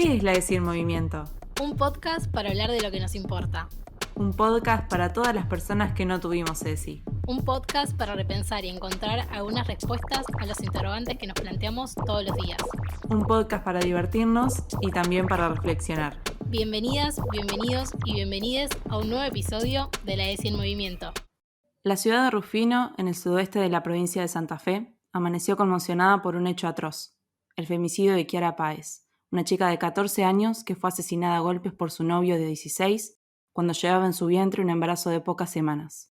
¿Qué es la ESI en movimiento? Un podcast para hablar de lo que nos importa. Un podcast para todas las personas que no tuvimos ESI. Un podcast para repensar y encontrar algunas respuestas a los interrogantes que nos planteamos todos los días. Un podcast para divertirnos y también para reflexionar. Bienvenidas, bienvenidos y bienvenides a un nuevo episodio de la ESI en movimiento. La ciudad de Rufino, en el sudoeste de la provincia de Santa Fe, amaneció conmocionada por un hecho atroz: el femicidio de Kiara Páez, una chica de 14 años que fue asesinada a golpes por su novio de 16 cuando llevaba en su vientre un embarazo de pocas semanas.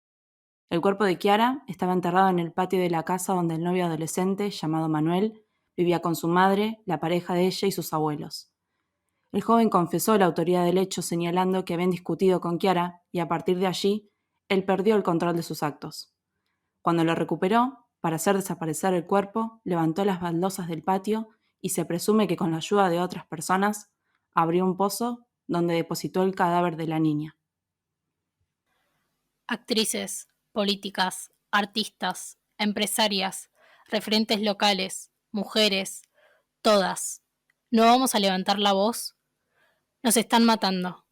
El cuerpo de Kiara estaba enterrado en el patio de la casa donde el novio adolescente, llamado Manuel, vivía con su madre, la pareja de ella y sus abuelos. El joven confesó la autoría del hecho señalando que habían discutido con Kiara y a partir de allí, él perdió el control de sus actos. Cuando lo recuperó, para hacer desaparecer el cuerpo, levantó las baldosas del patio y se presume que con la ayuda de otras personas abrió un pozo donde depositó el cadáver de la niña. Actrices, políticas, artistas, empresarias, referentes locales, mujeres, todas. ¿No vamos a levantar la voz? Nos están matando.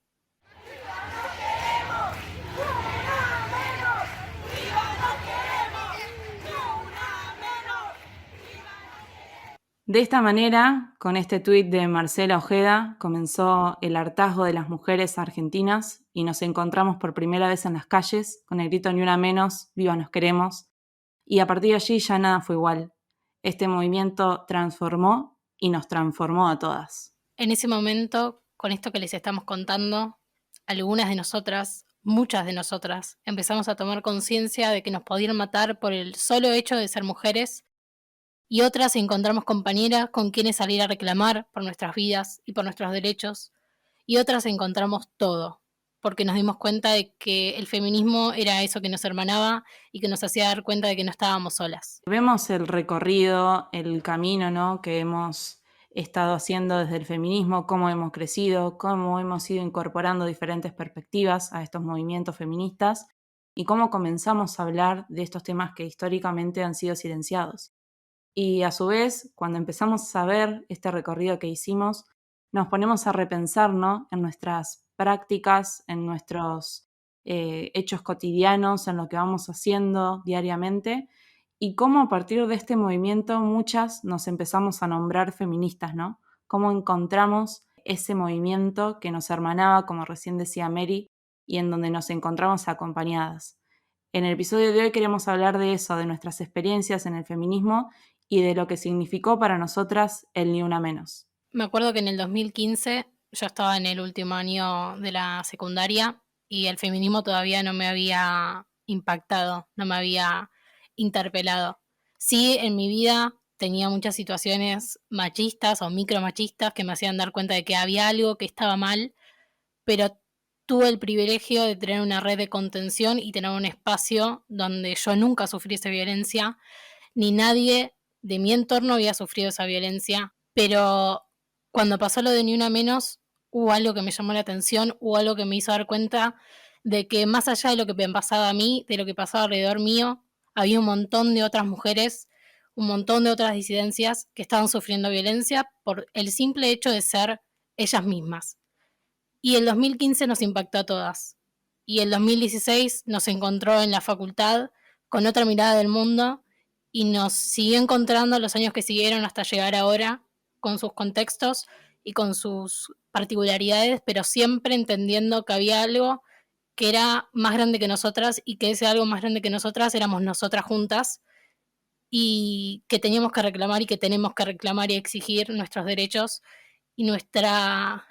De esta manera, con este tuit de Marcela Ojeda, comenzó el hartazgo de las mujeres argentinas y nos encontramos por primera vez en las calles con el grito "Ni una menos, viva nos queremos", y a partir de allí ya nada fue igual. Este movimiento transformó y nos transformó a todas. En ese momento, con esto que les estamos contando, algunas de nosotras, muchas de nosotras, empezamos a tomar conciencia de que nos podían matar por el solo hecho de ser mujeres, y otras encontramos compañeras con quienes salir a reclamar por nuestras vidas y por nuestros derechos, y otras encontramos todo, porque nos dimos cuenta de que el feminismo era eso que nos hermanaba y que nos hacía dar cuenta de que no estábamos solas. Vemos el recorrido, el camino, ¿no?, que hemos estado haciendo desde el feminismo, cómo hemos crecido, cómo hemos ido incorporando diferentes perspectivas a estos movimientos feministas y cómo comenzamos a hablar de estos temas que históricamente han sido silenciados. Y a su vez, cuando empezamos a ver este recorrido que hicimos, nos ponemos a repensar, ¿no?, en nuestras prácticas, en nuestros hechos cotidianos, en lo que vamos haciendo diariamente, y cómo a partir de este movimiento muchas nos empezamos a nombrar feministas, ¿no? Cómo encontramos ese movimiento que nos hermanaba, como recién decía Mary, y en donde nos encontramos acompañadas. En el episodio de hoy queremos hablar de eso, de nuestras experiencias en el feminismo y de lo que significó para nosotras el Ni Una Menos. Me acuerdo que en el 2015 yo estaba en el último año de la secundaria y el feminismo todavía no me había impactado, no me había interpelado. Sí, en mi vida tenía muchas situaciones machistas o micromachistas que me hacían dar cuenta de que había algo que estaba mal, pero tuve el privilegio de tener una red de contención y tener un espacio donde yo nunca sufrí esa violencia, ni nadie de mi entorno había sufrido esa violencia, pero cuando pasó lo de Ni Una Menos, hubo algo que me llamó la atención, hubo algo que me hizo dar cuenta de que más allá de lo que me pasaba a mí, de lo que pasaba alrededor mío, había un montón de otras mujeres, un montón de otras disidencias que estaban sufriendo violencia por el simple hecho de ser ellas mismas. Y el 2015 nos impactó a todas. Y el 2016 nos encontró en la facultad con otra mirada del mundo y nos siguió encontrando los años que siguieron hasta llegar ahora, con sus contextos y con sus particularidades, pero siempre entendiendo que había algo que era más grande que nosotras y que ese algo más grande que nosotras éramos nosotras juntas y que teníamos que reclamar y que tenemos que reclamar y exigir nuestros derechos y nuestra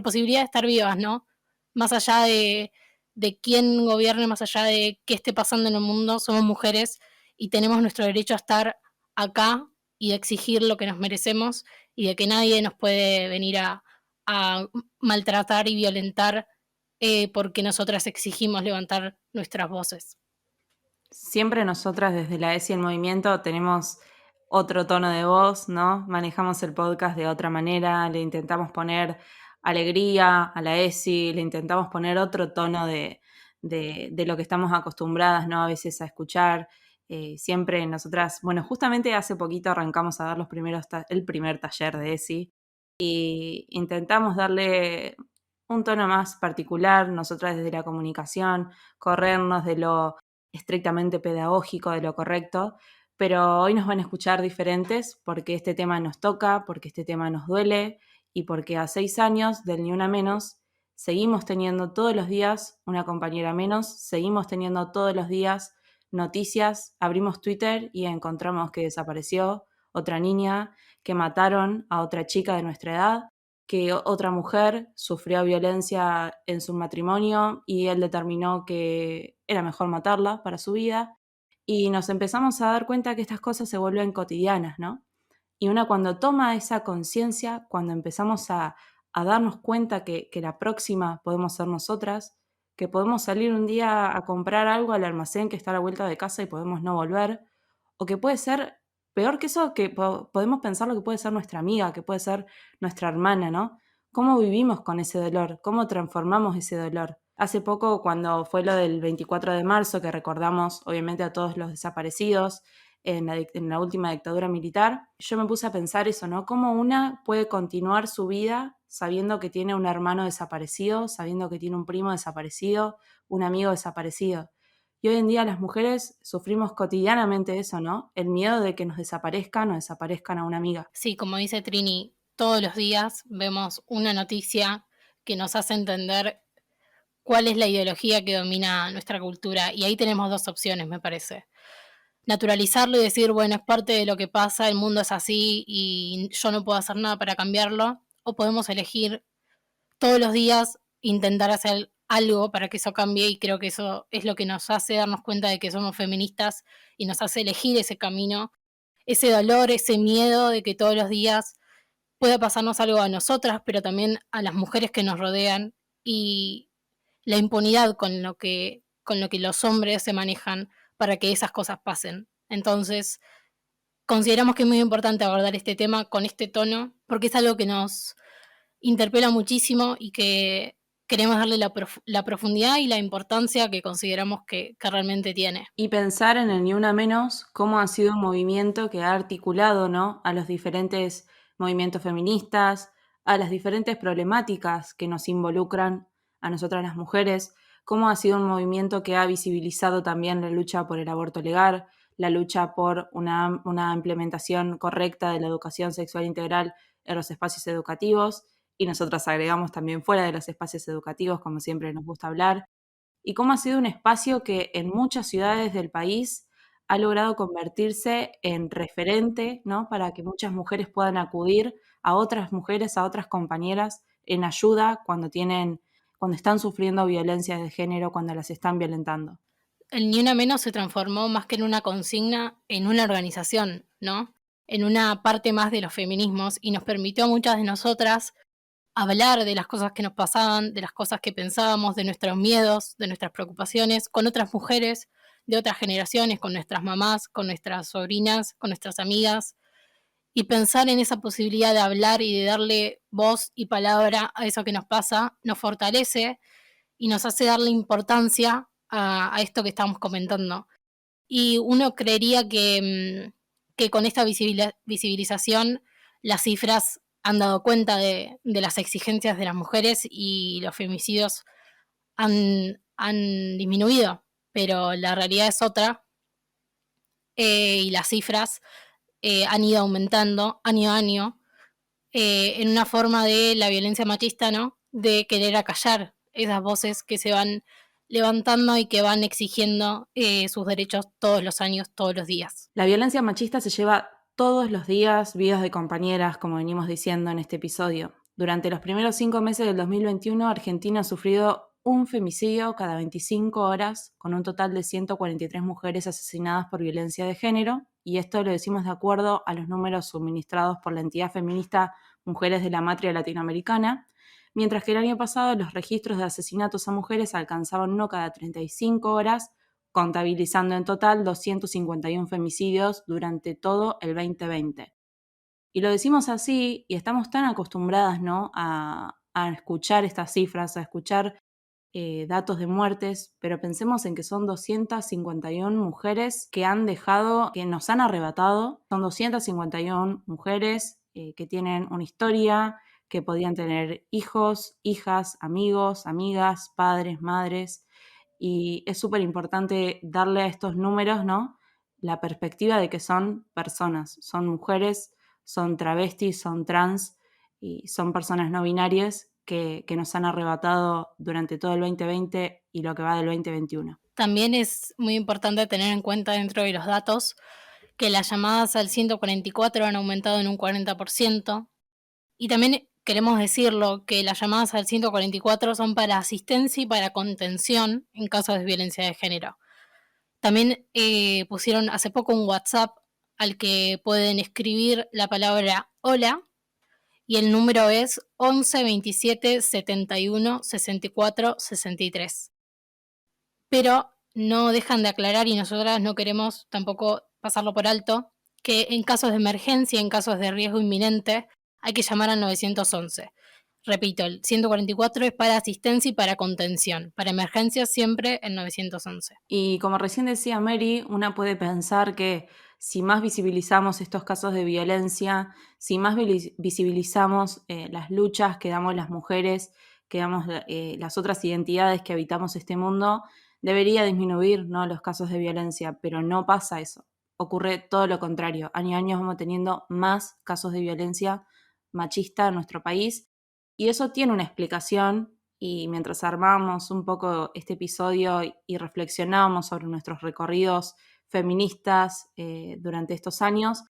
posibilidad de estar vivas, ¿no? Más allá de quién gobierne, más allá de qué esté pasando en el mundo, somos mujeres y tenemos nuestro derecho a estar acá y de exigir lo que nos merecemos y de que nadie nos puede venir a maltratar y violentar porque nosotras exigimos levantar nuestras voces. Siempre nosotras desde la ESI en movimiento tenemos otro tono de voz, ¿no? Manejamos el podcast de otra manera, le intentamos poner alegría a la ESI, le intentamos poner otro tono de lo que estamos acostumbradas, ¿no?, a veces a escuchar. Siempre nosotras, bueno, justamente hace poquito arrancamos a dar el primer taller de ESI, y intentamos darle un tono más particular, nosotras desde la comunicación, corrernos de lo estrictamente pedagógico, de lo correcto, pero hoy nos van a escuchar diferentes porque este tema nos toca, porque este tema nos duele y porque a 6 años del Ni Una Menos seguimos teniendo todos los días una compañera menos, seguimos teniendo todos los días noticias, abrimos Twitter y encontramos que desapareció otra niña, que mataron a otra chica de nuestra edad, que otra mujer sufrió violencia en su matrimonio y él determinó que era mejor matarla para su vida. Y nos empezamos a dar cuenta que estas cosas se vuelven cotidianas, ¿no? Y una cuando toma esa conciencia, cuando empezamos a darnos cuenta que la próxima podemos ser nosotras, que podemos salir un día a comprar algo al almacén que está a la vuelta de casa y podemos no volver, o que puede ser peor que eso, que podemos pensar lo que puede ser nuestra amiga, que puede ser nuestra hermana, ¿no? ¿Cómo vivimos con ese dolor? ¿Cómo transformamos ese dolor? Hace poco, cuando fue lo del 24 de marzo, que recordamos obviamente a todos los desaparecidos en la última dictadura militar, yo me puse a pensar eso, ¿no? ¿Cómo una puede continuar su vida sabiendo que tiene un hermano desaparecido, sabiendo que tiene un primo desaparecido, un amigo desaparecido? Y hoy en día las mujeres sufrimos cotidianamente eso, ¿no? El miedo de que nos desaparezcan o desaparezcan a una amiga. Sí, como dice Trini, todos los días vemos una noticia que nos hace entender cuál es la ideología que domina nuestra cultura. Y ahí tenemos dos opciones, me parece. Naturalizarlo y decir, bueno, es parte de lo que pasa, el mundo es así y yo no puedo hacer nada para cambiarlo. O podemos elegir todos los días intentar hacer algo para que eso cambie, y creo que eso es lo que nos hace darnos cuenta de que somos feministas y nos hace elegir ese camino, ese dolor, ese miedo de que todos los días pueda pasarnos algo a nosotras, pero también a las mujeres que nos rodean, y la impunidad con lo que los hombres se manejan para que esas cosas pasen. Entonces, consideramos que es muy importante abordar este tema con este tono, porque es algo que nos interpela muchísimo y que queremos darle la profundidad y la importancia que consideramos que realmente tiene. Y pensar en el Ni Una Menos, cómo ha sido un movimiento que ha articulado, ¿no?, a los diferentes movimientos feministas, a las diferentes problemáticas que nos involucran a nosotras las mujeres, cómo ha sido un movimiento que ha visibilizado también la lucha por el aborto legal, la lucha por una implementación correcta de la educación sexual integral en los espacios educativos, y nosotras agregamos también fuera de los espacios educativos, como siempre nos gusta hablar, y cómo ha sido un espacio que en muchas ciudades del país ha logrado convertirse en referente, ¿no?, para que muchas mujeres puedan acudir a otras mujeres, a otras compañeras en ayuda cuando están sufriendo violencia de género, cuando las están violentando. El Ni Una Menos se transformó más que en una consigna, en una organización, ¿no? En una parte más de los feminismos, y nos permitió a muchas de nosotras hablar de las cosas que nos pasaban, de las cosas que pensábamos, de nuestros miedos, de nuestras preocupaciones, con otras mujeres de otras generaciones, con nuestras mamás, con nuestras sobrinas, con nuestras amigas, y pensar en esa posibilidad de hablar y de darle voz y palabra a eso que nos pasa, nos fortalece y nos hace darle importancia a esto que estamos comentando. Y uno creería que con esta visibilización las cifras han dado cuenta de las exigencias de las mujeres y los femicidios han disminuido, pero la realidad es otra, y las cifras han ido aumentando año a año, en una forma de la violencia machista, ¿no? De querer acallar esas voces que se van levantando y que van exigiendo sus derechos todos los años, todos los días. La violencia machista se lleva todos los días vidas de compañeras, como venimos diciendo en este episodio. Durante los primeros 5 meses del 2021, Argentina ha sufrido un femicidio cada 25 horas, con un total de 143 mujeres asesinadas por violencia de género, y esto lo decimos de acuerdo a los números suministrados por la entidad feminista Mujeres de la Matria Latinoamericana, mientras que el año pasado los registros de asesinatos a mujeres alcanzaban uno cada 35 horas, contabilizando en total 251 femicidios durante todo el 2020. Y lo decimos así, y estamos tan acostumbradas, ¿no?, a escuchar estas cifras, a escuchar datos de muertes, pero pensemos en que son 251 mujeres que han dejado, que nos han arrebatado, son 251 mujeres que tienen una historia, que podían tener hijos, hijas, amigos, amigas, padres, madres. Y es súper importante darle a estos números, ¿no?, la perspectiva de que son personas, son mujeres, son travestis, son trans y son personas no binarias que nos han arrebatado durante todo el 2020 y lo que va del 2021. También es muy importante tener en cuenta dentro de los datos que las llamadas al 144 han aumentado en un 40%. Y también queremos decirlo que las llamadas al 144 son para asistencia y para contención en casos de violencia de género. También pusieron hace poco un WhatsApp al que pueden escribir la palabra hola y el número es 11 27 71 64 63. Pero no dejan de aclarar, y nosotras no queremos tampoco pasarlo por alto, que en casos de emergencia, en casos de riesgo inminente, hay que llamar al 911. Repito, el 144 es para asistencia y para contención. Para emergencias siempre el 911. Y como recién decía Mary, una puede pensar que si más visibilizamos estos casos de violencia, si más visibilizamos las luchas que damos las mujeres, que damos las otras identidades que habitamos este mundo, debería disminuir, ¿no?, los casos de violencia, pero no pasa eso. Ocurre todo lo contrario. Año a año vamos teniendo más casos de violencia machista en nuestro país y eso tiene una explicación. Y mientras armábamos un poco este episodio y reflexionábamos sobre nuestros recorridos feministas durante estos años,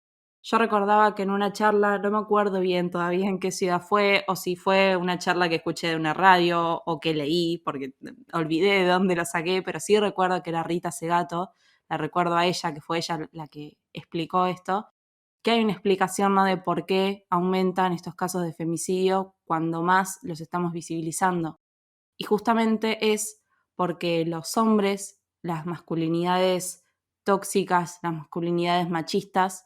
yo recordaba que en una charla, no me acuerdo bien todavía en qué ciudad fue, o si fue una charla que escuché de una radio o que leí, porque olvidé de dónde lo saqué, pero sí recuerdo que era Rita Segato, la recuerdo a ella, que fue ella la que explicó esto, que hay una explicación, ¿no?, de por qué aumentan estos casos de femicidio cuando más los estamos visibilizando. Y justamente es porque los hombres, las masculinidades tóxicas, las masculinidades machistas,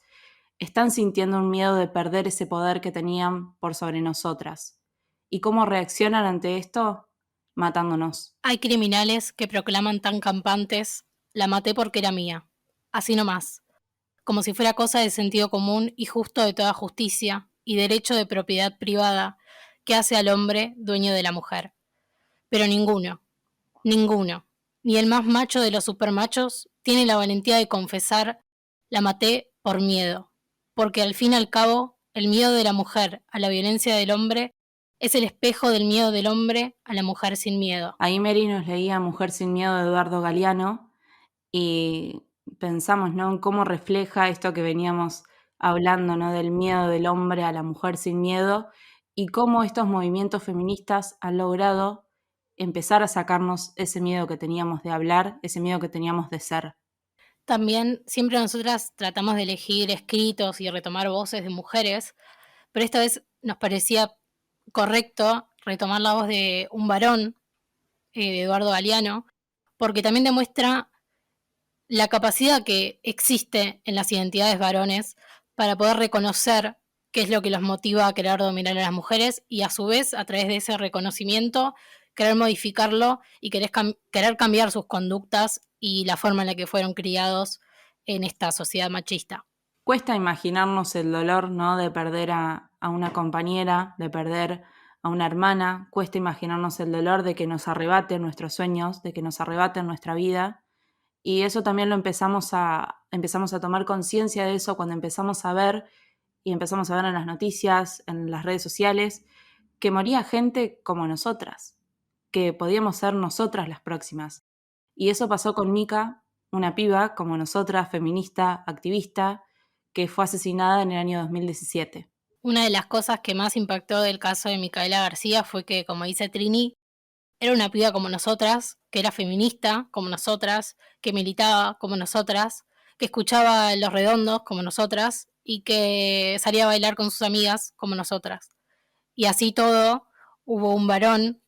están sintiendo un miedo de perder ese poder que tenían por sobre nosotras. ¿Y cómo reaccionan ante esto? Matándonos. Hay criminales que proclaman tan campantes, la maté porque era mía. Así nomás. Como si fuera cosa de sentido común y justo de toda justicia y derecho de propiedad privada que hace al hombre dueño de la mujer. Pero ninguno, ni el más macho de los supermachos tiene la valentía de confesar la maté por miedo, porque al fin y al cabo el miedo de la mujer a la violencia del hombre es el espejo del miedo del hombre a la mujer sin miedo. Ahí Mary nos leía Mujer sin miedo de Eduardo Galeano y pensamos, ¿no?, en cómo refleja esto que veníamos hablando, ¿no?, del miedo del hombre a la mujer sin miedo y cómo estos movimientos feministas han logrado empezar a sacarnos ese miedo que teníamos de hablar, ese miedo que teníamos de ser. También siempre nosotras tratamos de elegir escritos y retomar voces de mujeres, pero esta vez nos parecía correcto retomar la voz de un varón, de Eduardo Galeano, porque también demuestra la capacidad que existe en las identidades varones para poder reconocer qué es lo que los motiva a querer dominar a las mujeres y a su vez, a través de ese reconocimiento, querer modificarlo y querer cambiar sus conductas y la forma en la que fueron criados en esta sociedad machista. Cuesta imaginarnos el dolor, ¿no?, de perder a una compañera, de perder a una hermana, cuesta imaginarnos el dolor de que nos arrebaten nuestros sueños, de que nos arrebaten nuestra vida. Y eso también lo empezamos a tomar conciencia de eso cuando empezamos a ver, y empezamos a ver en las noticias, en las redes sociales, que moría gente como nosotras, que podíamos ser nosotras las próximas. Y eso pasó con Mika, una piba como nosotras, feminista, activista, que fue asesinada en el año 2017. Una de las cosas que más impactó del caso de Micaela García fue que, como dice Trini, era una piba como nosotras, que era feminista como nosotras, que militaba como nosotras, que escuchaba Los Redondos como nosotras y que salía a bailar con sus amigas como nosotras. Y así todo, hubo un varón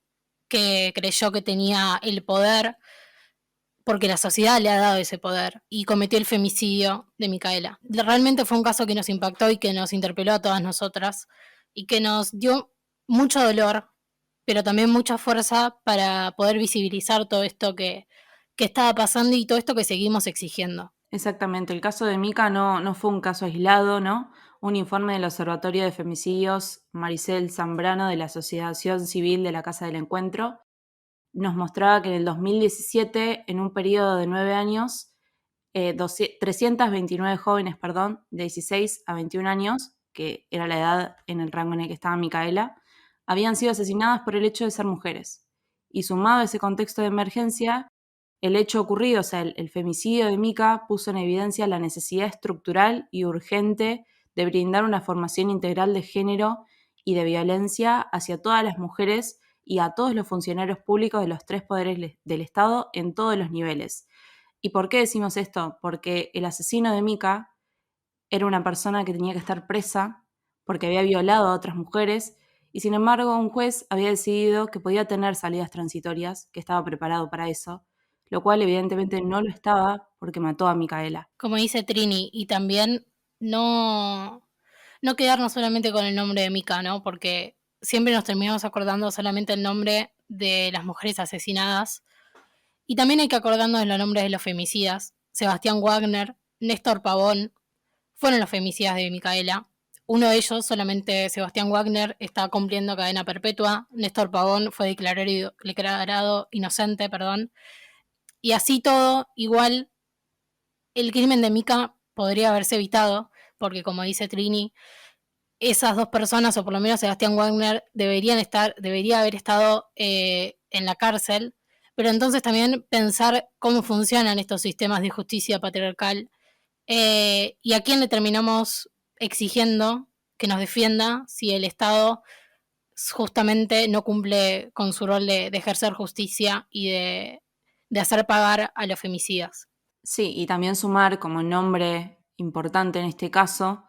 que creyó que tenía el poder porque la sociedad le ha dado ese poder y cometió el femicidio de Micaela. Realmente fue un caso que nos impactó y que nos interpeló a todas nosotras y que nos dio mucho dolor, pero también mucha fuerza para poder visibilizar todo esto que estaba pasando y todo esto que seguimos exigiendo. Exactamente, el caso de Mika no fue un caso aislado, ¿no? Un informe del Observatorio de Femicidios Maricel Zambrano de la Asociación Civil de la Casa del Encuentro nos mostraba que en el 2017, en un periodo de 9 años, 329 jóvenes, de 16 a 21 años, que era la edad en el rango en el que estaba Micaela, habían sido asesinadas por el hecho de ser mujeres. Y sumado a ese contexto de emergencia, el hecho ocurrido, o sea, el femicidio de Mica, puso en evidencia la necesidad estructural y urgente de brindar una formación integral de género y de violencia hacia todas las mujeres y a todos los funcionarios públicos de los 3 poderes del Estado en todos los niveles. ¿Y por qué decimos esto? Porque el asesino de Mica era una persona que tenía que estar presa porque había violado a otras mujeres y sin embargo un juez había decidido que podía tener salidas transitorias, que estaba preparado para eso, lo cual evidentemente no lo estaba porque mató a Micaela. Como dice Trini, y también no, no quedarnos solamente con el nombre de Mica, ¿no? Porque siempre nos terminamos acordando solamente el nombre de las mujeres asesinadas. Y también hay que acordarnos de los nombres de los femicidas. Sebastián Wagner, Néstor Pavón, fueron los femicidas de Micaela. Uno de ellos, solamente Sebastián Wagner, está cumpliendo cadena perpetua. Néstor Pavón fue declarado inocente, perdón. Y así todo, igual, el crimen de Mica podría haberse evitado, porque como dice Trini, esas dos personas, o por lo menos Sebastián Wagner, debería haber estado en la cárcel, pero entonces también pensar cómo funcionan estos sistemas de justicia patriarcal y a quién le terminamos exigiendo que nos defienda si el Estado justamente no cumple con su rol de ejercer justicia y de hacer pagar a los femicidas. Sí, y también sumar como nombre importante en este caso,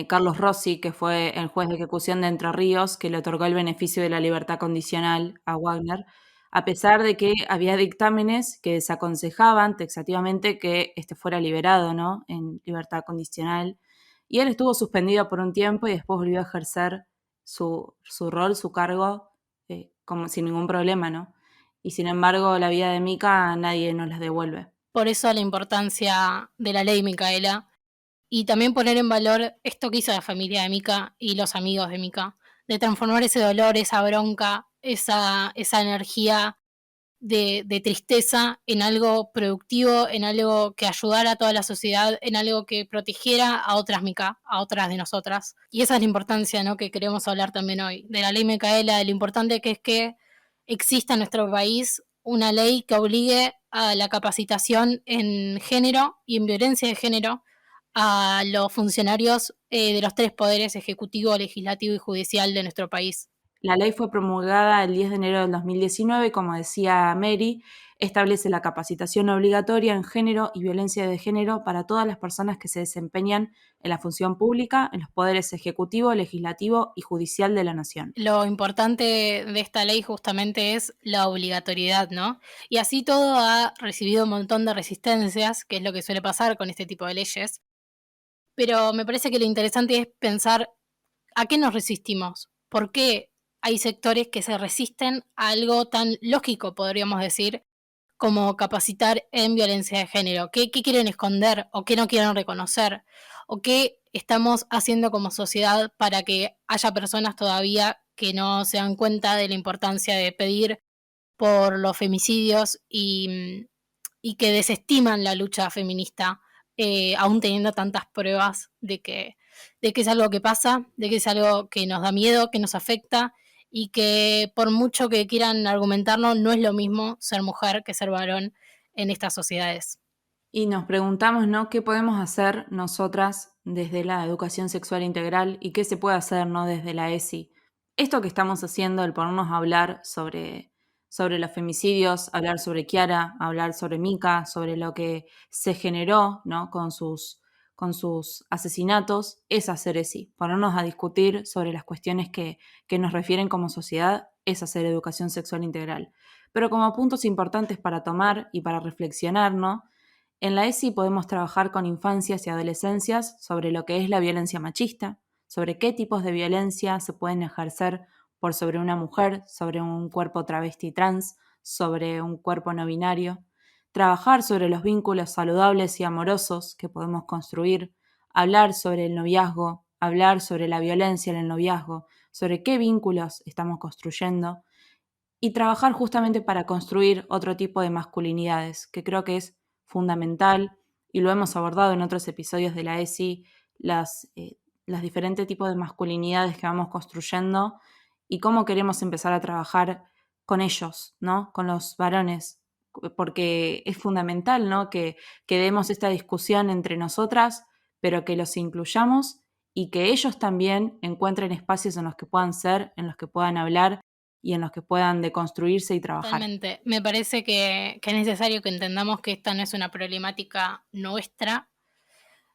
Carlos Rossi, que fue el juez de ejecución de Entre Ríos, que le otorgó el beneficio de la libertad condicional a Wagner, a pesar de que había dictámenes que desaconsejaban taxativamente que este fuera liberado, ¿no? En libertad condicional. Y él estuvo suspendido por un tiempo y después volvió a ejercer su rol, su cargo, como sin ningún problema, ¿no? Y sin embargo, la vida de Mica nadie nos la devuelve. Por eso la importancia de la ley Micaela y también poner en valor esto que hizo la familia de Mica y los amigos de Mica, de transformar ese dolor, esa bronca, esa energía de tristeza en algo productivo, en algo que ayudara a toda la sociedad, en algo que protegiera a otras Mica, a otras de nosotras. Y esa es la importancia, ¿no?, que queremos hablar también hoy, de la ley Micaela, de lo importante que es que exista en nuestro país una ley que obligue a la capacitación en género y en violencia de género a los funcionarios de los 3 poderes, ejecutivo, legislativo y judicial de nuestro país. La ley fue promulgada el 10 de enero del 2019 y, como decía Mary, establece la capacitación obligatoria en género y violencia de género para todas las personas que se desempeñan en la función pública, en los poderes ejecutivo, legislativo y judicial de la nación. Lo importante de esta ley justamente es la obligatoriedad, ¿no? Y así todo ha recibido un montón de resistencias, que es lo que suele pasar con este tipo de leyes. Pero me parece que lo interesante es pensar a qué nos resistimos, por qué hay sectores que se resisten a algo tan lógico, podríamos decir, como capacitar en violencia de género. ¿Qué quieren esconder o qué no quieren reconocer? ¿O qué estamos haciendo como sociedad para que haya personas todavía que no se dan cuenta de la importancia de pedir por los femicidios y que desestiman la lucha feminista, aún teniendo tantas pruebas de que es algo que pasa, de que es algo que nos da miedo, que nos afecta y que por mucho que quieran argumentarlo, no es lo mismo ser mujer que ser varón en estas sociedades. Y nos preguntamos, ¿no?, qué podemos hacer nosotras desde la educación sexual integral y qué se puede hacer, ¿no?, desde la ESI. Esto que estamos haciendo, el ponernos a hablar sobre los femicidios, hablar sobre Kiara, hablar sobre Mica, sobre lo que se generó, ¿no?, con sus asesinatos, es hacer ESI. Ponernos a discutir sobre las cuestiones que nos refieren como sociedad, es hacer educación sexual integral. Pero como puntos importantes para tomar y para reflexionar, ¿no?, en la ESI podemos trabajar con infancias y adolescencias sobre lo que es la violencia machista, sobre qué tipos de violencia se pueden ejercer por sobre una mujer, sobre un cuerpo travesti trans, sobre un cuerpo no binario, trabajar sobre los vínculos saludables y amorosos que podemos construir, hablar sobre el noviazgo, hablar sobre la violencia en el noviazgo, sobre qué vínculos estamos construyendo y trabajar justamente para construir otro tipo de masculinidades, que creo que es fundamental y lo hemos abordado en otros episodios de la ESI, las diferentes tipos de masculinidades que vamos construyendo y cómo queremos empezar a trabajar con ellos, ¿no? Con los varones, porque es fundamental, ¿no? Que demos esta discusión entre nosotras, pero que los incluyamos y que ellos también encuentren espacios en los que puedan ser, en los que puedan hablar y en los que puedan deconstruirse y trabajar. Totalmente. Me parece que es necesario que entendamos que esta no es una problemática nuestra,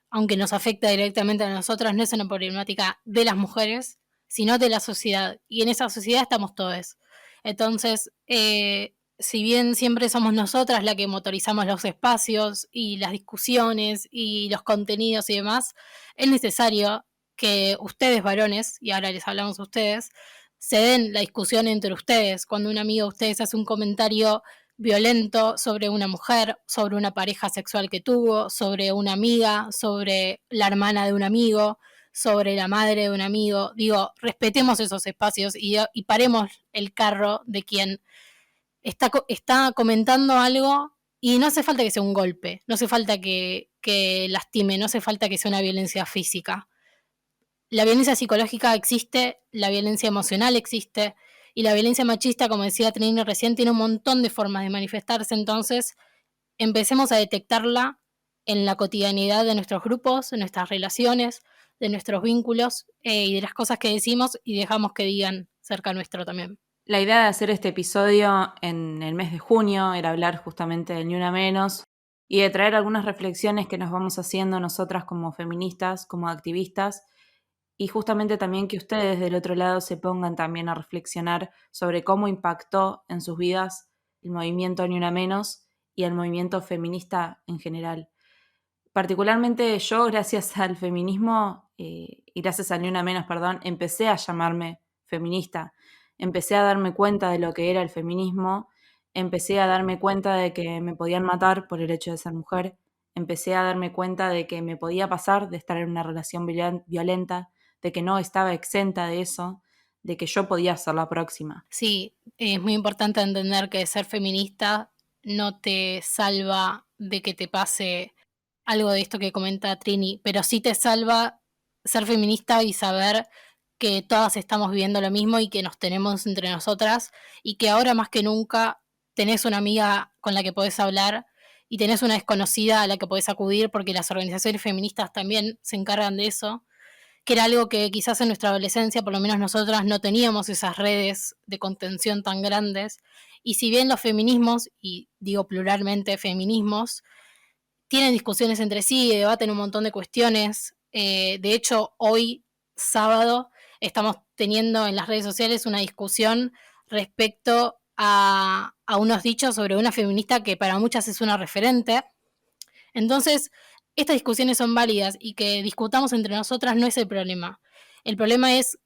aunque nos afecta directamente a nosotras, no es una problemática de las mujeres, sino de la sociedad. Y en esa sociedad estamos todos. Entonces, si bien siempre somos nosotras las que motorizamos los espacios y las discusiones y los contenidos y demás, es necesario que ustedes, varones, y ahora les hablamos a ustedes, se den la discusión entre ustedes. Cuando un amigo de ustedes hace un comentario violento sobre una mujer, sobre una pareja sexual que tuvo, sobre una amiga, sobre la hermana de un amigo, sobre la madre de un amigo. Digo, respetemos esos espacios y paremos el carro de quien está comentando algo y no hace falta que sea un golpe, no hace falta que lastime, no hace falta que sea una violencia física. La violencia psicológica existe, la violencia emocional existe, y la violencia machista, como decía Trini recién, tiene un montón de formas de manifestarse. Entonces, empecemos a detectarla en la cotidianidad de nuestros grupos, de nuestras relaciones, de nuestros vínculos y de las cosas que decimos y dejamos que digan cerca nuestro también. La idea de hacer este episodio en el mes de junio era hablar justamente del Ni Una Menos y de traer algunas reflexiones que nos vamos haciendo nosotras como feministas, como activistas, y justamente también que ustedes del otro lado se pongan también a reflexionar sobre cómo impactó en sus vidas el movimiento Ni Una Menos y el movimiento feminista en general. Particularmente yo, gracias al feminismo y gracias al Ni Una Menos, perdón, empecé a llamarme feminista. Empecé a darme cuenta de lo que era el feminismo, empecé a darme cuenta de que me podían matar por el hecho de ser mujer, empecé a darme cuenta de que me podía pasar de estar en una relación violenta, de que no estaba exenta de eso, de que yo podía ser la próxima. Sí, es muy importante entender que ser feminista no te salva de que te pase algo de esto que comenta Trini, pero sí te salva ser feminista y saber que todas estamos viviendo lo mismo y que nos tenemos entre nosotras y que ahora más que nunca tenés una amiga con la que podés hablar y tenés una desconocida a la que podés acudir porque las organizaciones feministas también se encargan de eso, que era algo que quizás en nuestra adolescencia, por lo menos nosotras, no teníamos esas redes de contención tan grandes. Y si bien los feminismos, y digo pluralmente feminismos, tienen discusiones entre sí y debaten un montón de cuestiones, de hecho, hoy, sábado, estamos teniendo en las redes sociales una discusión respecto a unos dichos sobre una feminista que para muchas es una referente. Entonces, estas discusiones son válidas y que discutamos entre nosotras no es el problema. El problema es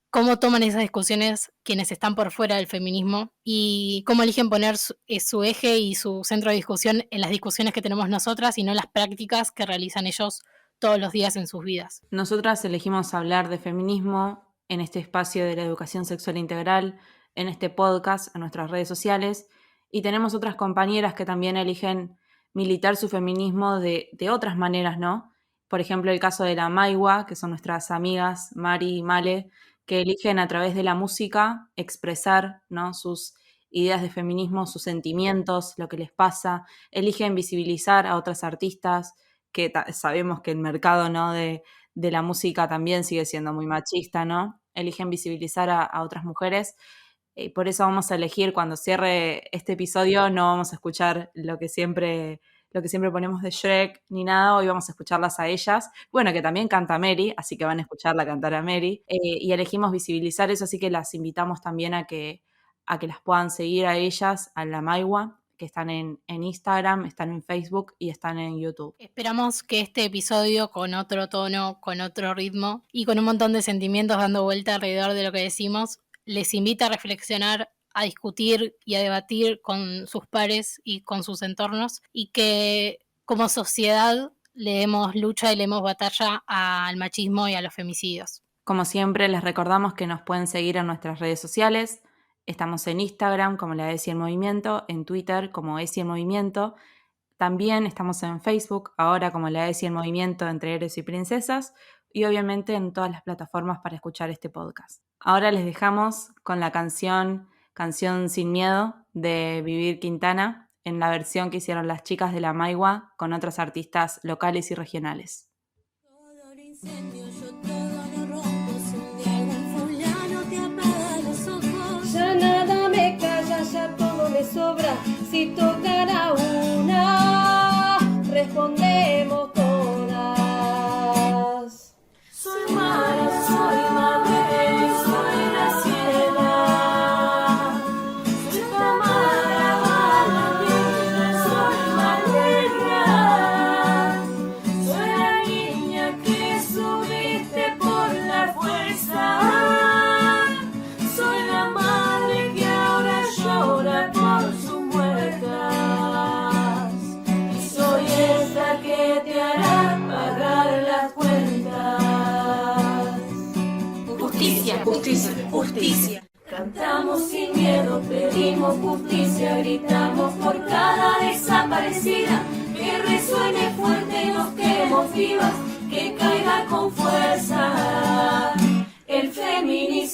cómo toman esas discusiones quienes están por fuera del feminismo y cómo eligen poner su eje y su centro de discusión en las discusiones que tenemos nosotras y no en las prácticas que realizan ellos todos los días en sus vidas. Nosotras elegimos hablar de feminismo en este espacio de la educación sexual integral, en este podcast, en nuestras redes sociales, y tenemos otras compañeras que también eligen militar su feminismo de otras maneras, ¿no? Por ejemplo, el caso de la Maigua, que son nuestras amigas Mari y Male, que eligen a través de la música expresar, ¿no?, sus ideas de feminismo, sus sentimientos, lo que les pasa, eligen visibilizar a otras artistas, que sabemos que el mercado, ¿no?, de la música también sigue siendo muy machista, ¿no? Eligen visibilizar a otras mujeres. Por eso vamos a elegir, cuando cierre este episodio, no vamos a escuchar lo que siempre ponemos de Shrek ni nada, hoy vamos a escucharlas a ellas. Bueno, que también canta Mary, así que van a escucharla cantar a Mary. Y elegimos visibilizar eso, así que las invitamos también a que las puedan seguir a ellas, a la Maigua, que están en Instagram, están en Facebook y están en YouTube. Esperamos que este episodio, con otro tono, con otro ritmo y con un montón de sentimientos dando vuelta alrededor de lo que decimos, les invita a reflexionar, a discutir y a debatir con sus pares y con sus entornos, y que como sociedad le demos lucha y le demos batalla al machismo y a los femicidios. Como siempre, les recordamos que nos pueden seguir en nuestras redes sociales. Estamos en Instagram como la ESI en Movimiento, en Twitter como ESI en Movimiento. También estamos en Facebook, ahora como la ESI en Movimiento entre héroes y princesas, y obviamente en todas las plataformas para escuchar este podcast. Ahora les dejamos con la canción Sin Miedo de Vivir Quintana, en la versión que hicieron las chicas de la Maigua con otros artistas locales y regionales. Ya nada me calla, ya todo me sobra. Si tocara una, respondemos todas. Soy madre, soy la ciela. Soy Tamara, Valentina, soy Valeria. Soy la niña que subiste por la fuerza. Soy la madre que ahora llora por sus muertas. Y soy esta que te hará pagar las cuentas. Justicia, justicia, justicia. Cantamos sin miedo, pedimos justicia, gritamos por cada desaparecida. Que resuene fuerte y nos quedemos vivas, que caiga con fuerza el feminismo.